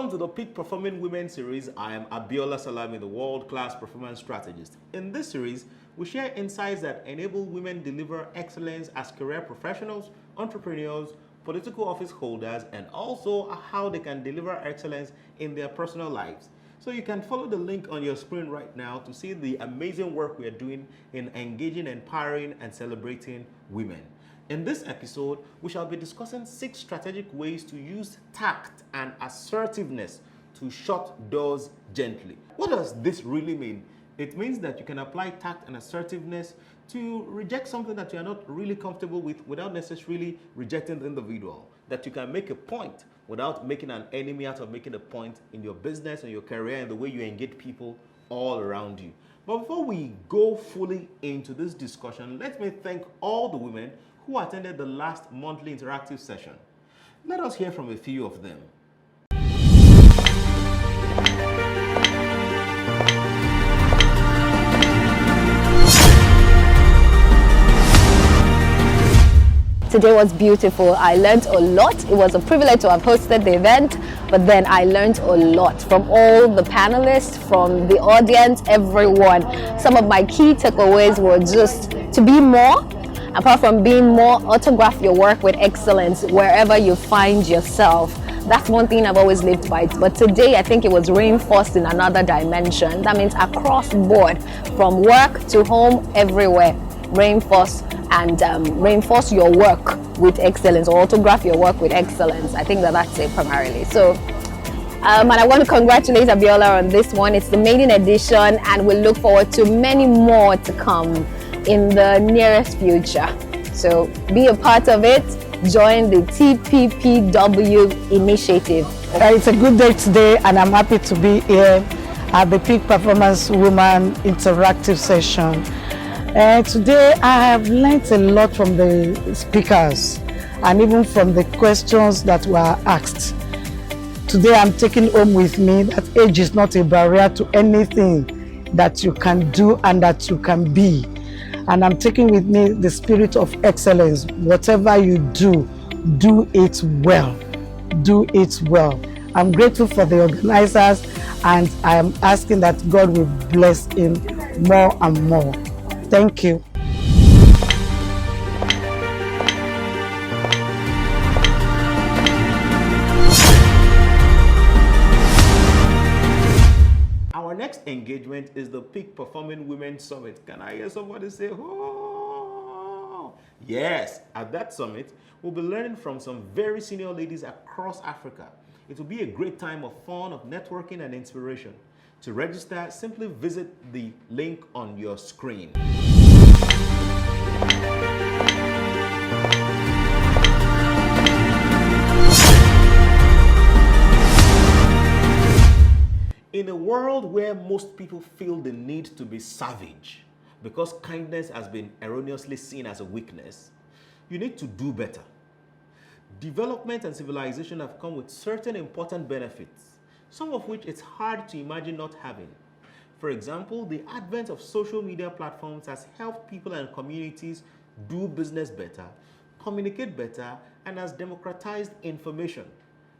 Welcome to the Peak Performing Women series. I am Abiola Salami, the world-class performance strategist. In this series, we share insights that enable women deliver excellence as career professionals, entrepreneurs, political office holders, and also how they can deliver excellence in their personal lives. So you can follow the link on your screen right now to see the amazing work we are doing in engaging, empowering, and celebrating women. In this episode, we shall be discussing 6 strategic ways to use tact and assertiveness to shut doors gently. What does this really mean? It means that you can apply tact and assertiveness to reject something that you are not really comfortable with without necessarily rejecting the individual. That you can make a point without making an enemy out of making a point in your business and your career and the way you engage people all around you. But before we go fully into this discussion, let me thank all the women who attended the last monthly interactive session. Let us hear from a few of them. Today was beautiful. I learned a lot. It was a privilege to have hosted the event, but then I learned a lot from all the panelists, from the audience, everyone. Some of my key takeaways were just to be more. Apart from being more, autograph your work with excellence wherever you find yourself. That's one thing I've always lived by. But today, I think it was reinforced in another dimension. That means across board, from work to home, everywhere. Reinforce your work with excellence, or autograph your work with excellence. I think that's it primarily. So, and I want to congratulate Abiola on this one. It's the maiden edition, and we look forward to many more to come in the nearest future. So be a part of it. Join the TPPW initiative. It's a good day today, and I'm happy to be here at the Peak Performance Woman Interactive Session. Today I have learned a lot from the speakers and even from the questions that were asked. Today I'm taking home with me that age is not a barrier to anything that you can do and that you can be. And I'm taking with me the spirit of excellence. Whatever you do, do it well. Do it well. I'm grateful for the organizers, and I am asking that God will bless him more and more. Thank you. Our next engagement is the Peak Performing Women Summit. Can I hear somebody say, oh? Yes, at that summit, we'll be learning from some very senior ladies across Africa. It will be a great time of fun, of networking and inspiration. To register, simply visit the link on your screen. In a world where most people feel the need to be savage because kindness has been erroneously seen as a weakness, you need to do better. Development and civilization have come with certain important benefits, some of which it's hard to imagine not having. For example, the advent of social media platforms has helped people and communities do business better, communicate better, and has democratized information.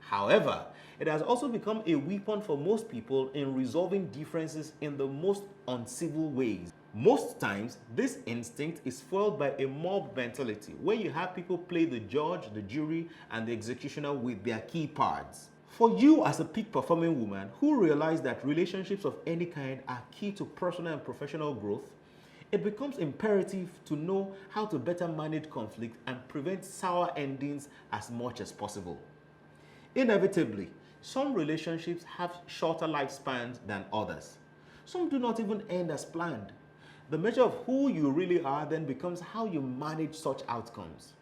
However, it has also become a weapon for most people in resolving differences in the most uncivil ways. Most times, this instinct is fueled by a mob mentality, where you have people play the judge, the jury, and the executioner with their key parts. For you as a peak performing woman who realize that relationships of any kind are key to personal and professional growth, it becomes imperative to know how to better manage conflict and prevent sour endings as much as possible. Inevitably, some relationships have shorter lifespans than others. Some do not even end as planned. The measure of who you really are then becomes how you manage such outcomes.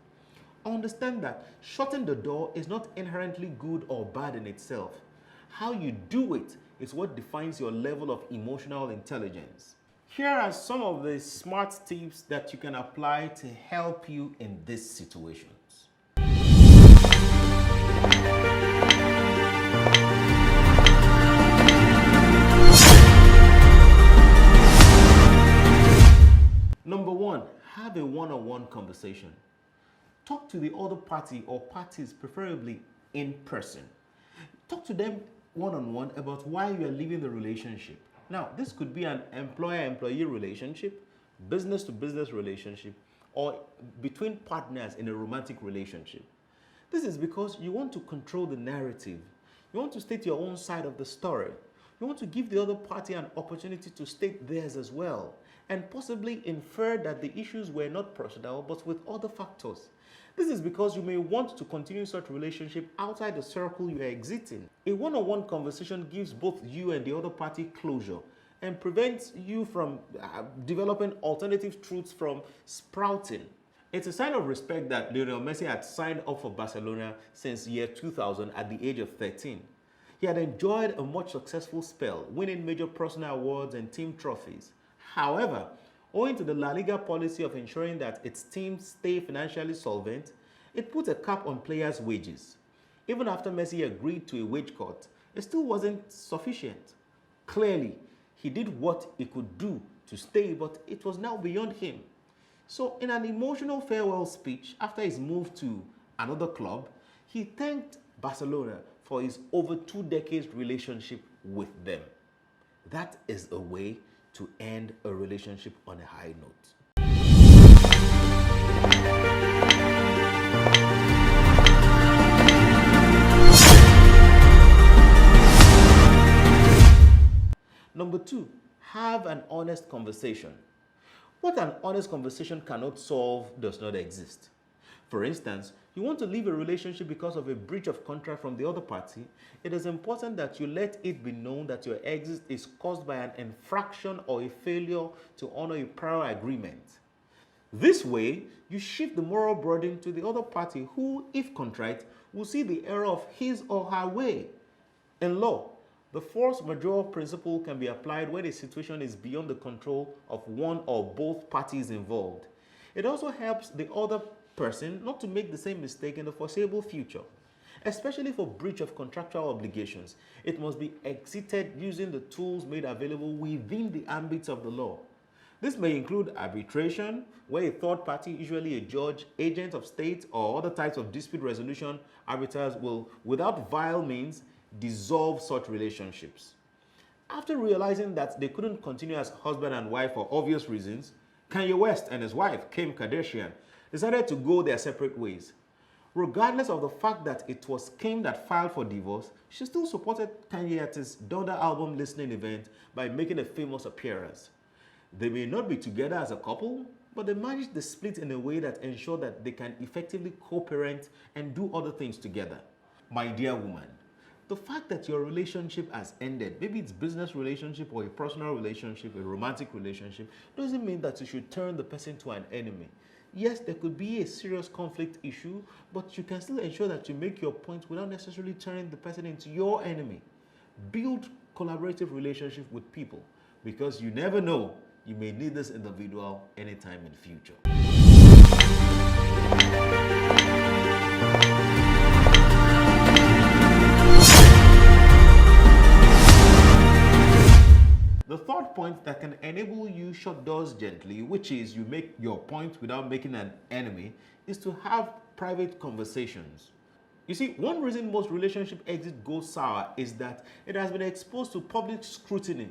Understand that shutting the door is not inherently good or bad in itself. How you do it is what defines your level of emotional intelligence. Here are some of the smart tips that you can apply to help you in these situations. Number 1, have a one-on-one conversation. Talk to the other party or parties, preferably in person. Talk to them one-on-one about why you are leaving the relationship. Now, this could be an employer-employee relationship, business-to-business relationship, or between partners in a romantic relationship. This is because you want to control the narrative. You want to state your own side of the story. You want to give the other party an opportunity to state theirs as well, and possibly infer that the issues were not personal but with other factors. This is because you may want to continue such relationship outside the circle you are exiting. A one-on-one conversation gives both you and the other party closure and prevents you from developing alternative truths from sprouting. It's a sign of respect that Lionel Messi had signed up for Barcelona since year 2000 at the age of 13. He had enjoyed a much successful spell, winning major personal awards and team trophies. However, owing to the La Liga policy of ensuring that its teams stay financially solvent, it put a cap on players' wages. Even after Messi agreed to a wage cut, it still wasn't sufficient. Clearly, he did what he could do to stay, but it was now beyond him. So, in an emotional farewell speech after his move to another club, he thanked Barcelona for his over 2 decades relationship with them. That is a way to end a relationship on a high note. Number 2, have an honest conversation. What an honest conversation cannot solve does not exist. For instance, you want to leave a relationship because of a breach of contract from the other party. It is important that you let it be known that your exit is caused by an infraction or a failure to honor a prior agreement. This way, you shift the moral burden to the other party who, if contrite, will see the error of his or her way. In law, the force majeure principle can be applied when a situation is beyond the control of one or both parties involved. It also helps the other person not to make the same mistake in the foreseeable future. Especially for breach of contractual obligations, it must be exited using the tools made available within the ambit of the law. This may include arbitration, where a third party, usually a judge, agent of state, or other types of dispute resolution arbiters will, without vile means, dissolve such relationships. After realizing that they couldn't continue as husband and wife for obvious reasons, Kanye West and his wife, Kim Kardashian, decided to go their separate ways. Regardless of the fact that it was Kim that filed for divorce, she still supported Kanye at his Donda album listening event by making a famous appearance. They may not be together as a couple, but they managed the split in a way that ensured that they can effectively co-parent and do other things together. My dear woman, the fact that your relationship has ended, maybe it's a business relationship or a personal relationship, a romantic relationship, doesn't mean that you should turn the person to an enemy. Yes, there could be a serious conflict issue, but you can still ensure that you make your point without necessarily turning the person into your enemy. Build collaborative relationship with people, because you never know, you may need this individual anytime in the future. The third point that can enable you shut doors gently, which is you make your point without making an enemy, is to have private conversations. You see, one reason most relationship exit goes sour is that it has been exposed to public scrutiny.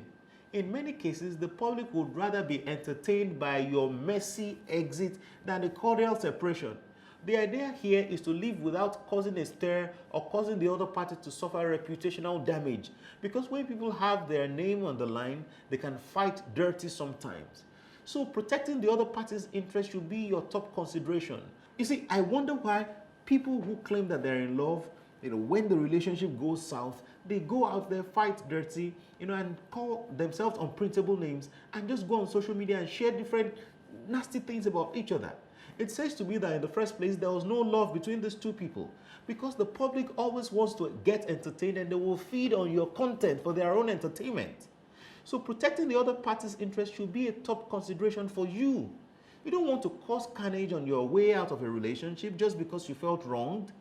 In many cases, the public would rather be entertained by your messy exit than a cordial separation. The idea here is to leave without causing a stir or causing the other party to suffer reputational damage. Because when people have their name on the line, they can fight dirty sometimes. So protecting the other party's interest should be your top consideration. You see, I wonder why people who claim that they're in love, when the relationship goes south, they go out there, fight dirty, and call themselves unprintable names and just go on social media and share different nasty things about each other. It says to me that in the first place, there was no love between these two people, because the public always wants to get entertained and they will feed on your content for their own entertainment. So protecting the other party's interest should be a top consideration for you. You don't want to cause carnage on your way out of a relationship just because you felt wronged.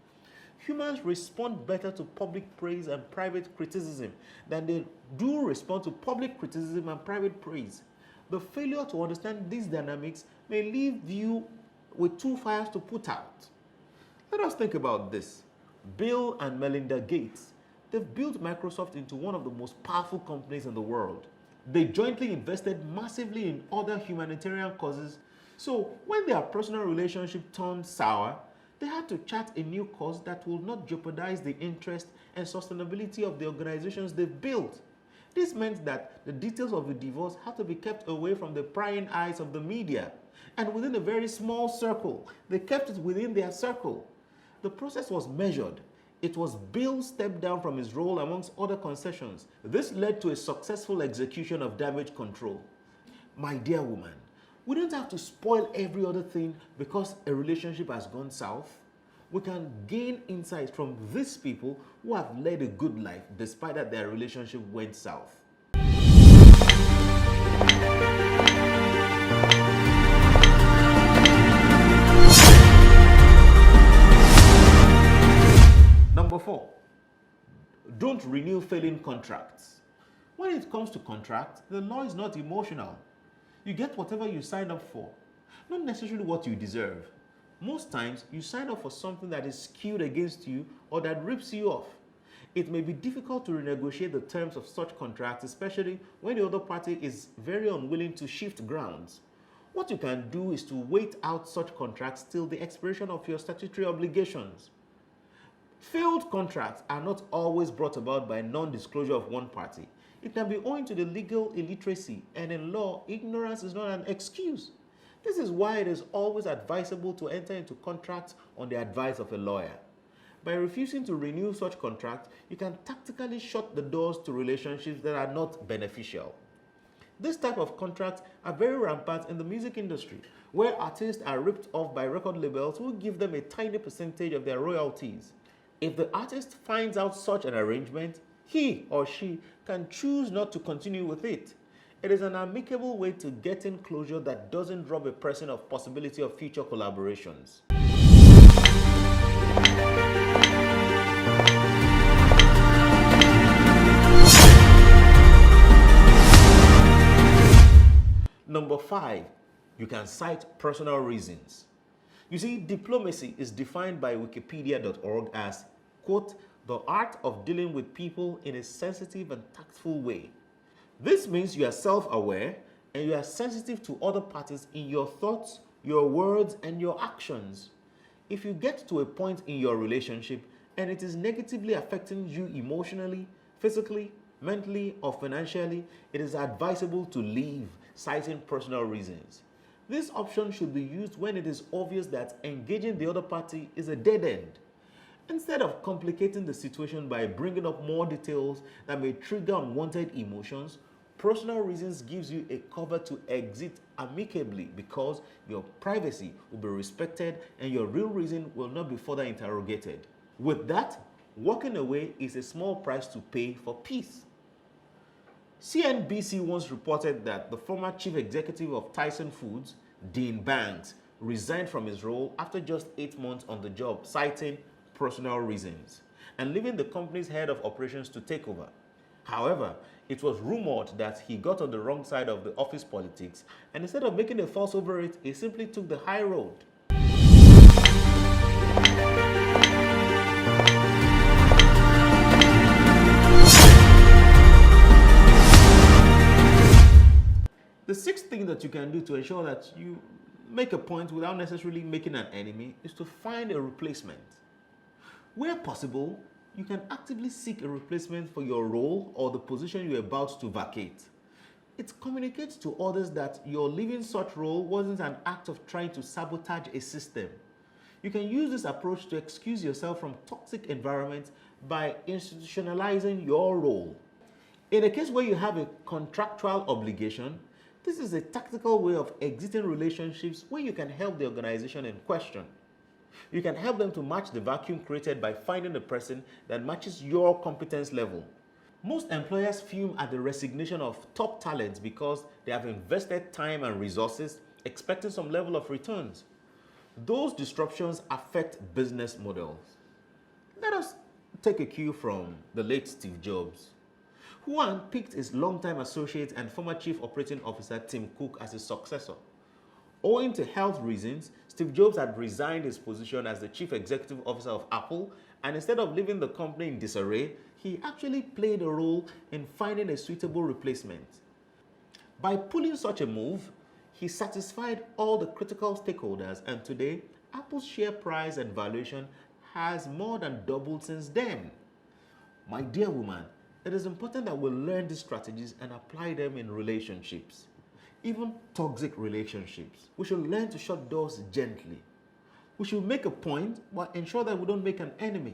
Humans respond better to public praise and private criticism than they do respond to public criticism and private praise. The failure to understand these dynamics may leave you with 2 fires to put out. Let us think about this. Bill and Melinda Gates, They've built Microsoft into one of the most powerful companies in the world. They jointly invested massively in other humanitarian causes. So when their personal relationship turned sour, they had to chart a new course that will not jeopardize the interest and sustainability of the organizations they've built. This meant that the details of the divorce had to be kept away from the prying eyes of the media. And within a very small circle, they kept it within their circle. The process was measured. It was Bill stepped down from his role amongst other concessions. This led to a successful execution of damage control. My dear woman, we don't have to spoil every other thing because a relationship has gone south. We can gain insights from these people who have led a good life despite that their relationship went south. Number 4, don't renew failing contracts. When it comes to contracts, the law is not emotional. You get whatever you signed up for, not necessarily what you deserve. Most times, you sign up for something that is skewed against you or that rips you off. It may be difficult to renegotiate the terms of such contracts, especially when the other party is very unwilling to shift grounds. What you can do is to wait out such contracts till the expiration of your statutory obligations. Failed contracts are not always brought about by non-disclosure of one party. It can be owing to the legal illiteracy, and in law, ignorance is not an excuse. This is why it is always advisable to enter into contracts on the advice of a lawyer. By refusing to renew such contracts, you can tactically shut the doors to relationships that are not beneficial. This type of contracts are very rampant in the music industry, where artists are ripped off by record labels who give them a tiny percentage of their royalties. If the artist finds out such an arrangement, he or she can choose not to continue with it. It is an amicable way to get in closure that doesn't rob a person of possibility of future collaborations. Number 5, you can cite personal reasons. You see, diplomacy is defined by wikipedia.org as, quote, the art of dealing with people in a sensitive and tactful way. This means you are self-aware and you are sensitive to other parties in your thoughts, your words, and your actions. If you get to a point in your relationship and it is negatively affecting you emotionally, physically, mentally, or financially, it is advisable to leave, citing personal reasons. This option should be used when it is obvious that engaging the other party is a dead end. Instead of complicating the situation by bringing up more details that may trigger unwanted emotions, personal reasons gives you a cover to exit amicably because your privacy will be respected and your real reason will not be further interrogated. With that, walking away is a small price to pay for peace. CNBC once reported that the former chief executive of Tyson Foods, Dean Banks, resigned from his role after just 8 months on the job, citing personal reasons, and leaving the company's head of operations to take over. However, it was rumored that he got on the wrong side of the office politics, and instead of making a fuss over it, he simply took the high road. The 6th thing that you can do to ensure that you make a point without necessarily making an enemy is to find a replacement. Where possible, you can actively seek a replacement for your role or the position you're about to vacate. It communicates to others that your leaving such role wasn't an act of trying to sabotage a system. You can use this approach to excuse yourself from toxic environments by institutionalizing your role. In a case where you have a contractual obligation, this is a tactical way of exiting relationships where you can help the organization in question. You can help them to match the vacuum created by finding a person that matches your competence level. Most employers fume at the resignation of top talents because they have invested time and resources expecting some level of returns. Those disruptions affect business models. Let us take a cue from the late Steve Jobs, who picked his longtime associate and former chief operating officer Tim Cook as his successor. Owing to health reasons, Steve Jobs had resigned his position as the chief executive officer of Apple, and instead of leaving the company in disarray, he actually played a role in finding a suitable replacement. By pulling such a move, he satisfied all the critical stakeholders, and today, Apple's share price and valuation has more than doubled since then. My dear woman, it is important that we learn these strategies and apply them in relationships, even toxic relationships. We should learn to shut doors gently. We should make a point, but ensure that we don't make an enemy.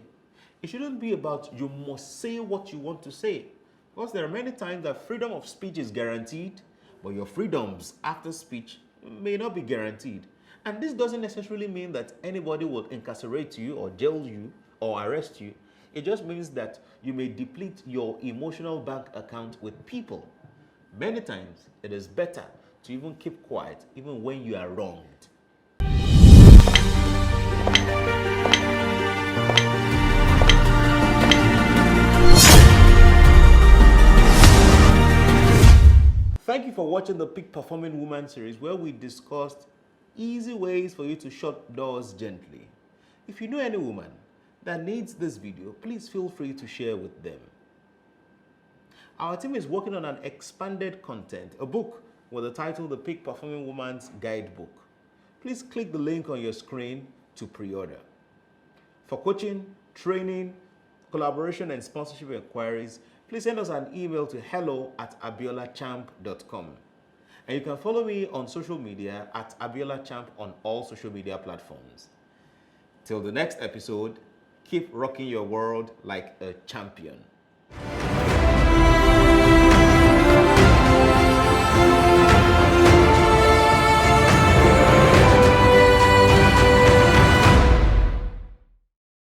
It shouldn't be about you must say what you want to say, because there are many times that freedom of speech is guaranteed, but your freedoms after speech may not be guaranteed. And this doesn't necessarily mean that anybody will incarcerate you or jail you or arrest you. It just means that you may deplete your emotional bank account with people. Many times, it is better to even keep quiet, even when you are wronged. Thank you for watching the Peak Performing Woman series, where we discussed easy ways for you to shut doors gently. If you know any woman that needs this video, please feel free to share with them. Our team is working on an expanded content, a book with the title The Peak Performing Woman's Guidebook. Please click the link on your screen to pre-order. For coaching, training, collaboration, and sponsorship inquiries, please send us an email to hello@abiolachamp.com. And you can follow me on social media at abiolachamp on all social media platforms. Till the next episode, keep rocking your world like a champion.